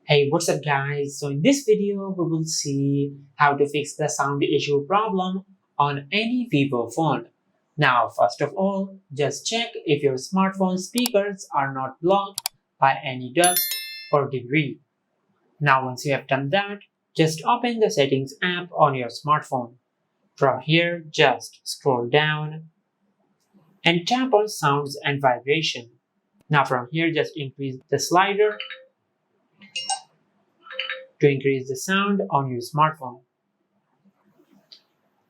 Hey, what's up guys? So in this video, we will see how to fix the sound issue problem on any Vivo phone. Now, first of all, just check if your smartphone speakers are not blocked by any dust or debris. Now, once you have done that, just open the settings app on your smartphone. From here, just scroll down and tap on sounds and vibration. Now from here, just increase the slider to increase the sound on your smartphone.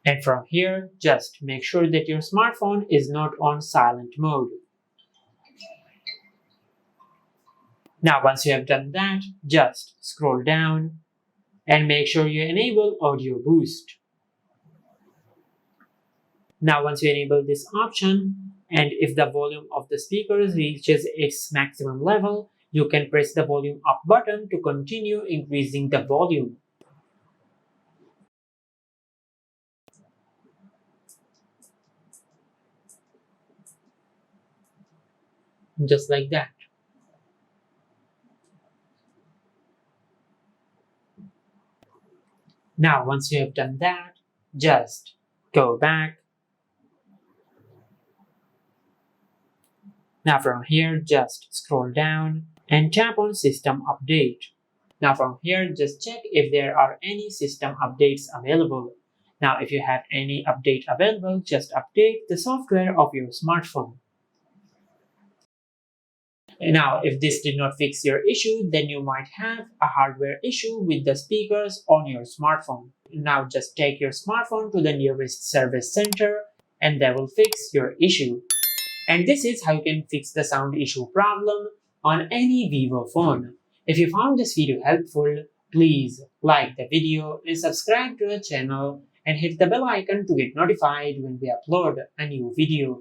And from here, just make sure that your smartphone is not on silent mode. Now, once you have done that, just scroll down and make sure you enable audio boost. Now, once you enable this option, and if the volume of the speakers reaches its maximum level, you can press the volume up button to continue increasing the volume. Just like that. Now, once you have done that, just go back. Now from here, just scroll down and tap on System Update. Now from here, just check if there are any system updates available. Now if you have any update available, just update the software of your smartphone. Now, if this did not fix your issue, then you might have a hardware issue with the speakers on your smartphone. Now just take your smartphone to the nearest service center and they will fix your issue. And this is how you can fix the sound issue problem on any Vivo phone. If you found this video helpful, please like the video and subscribe to our channel and hit the bell icon to get notified when we upload a new video.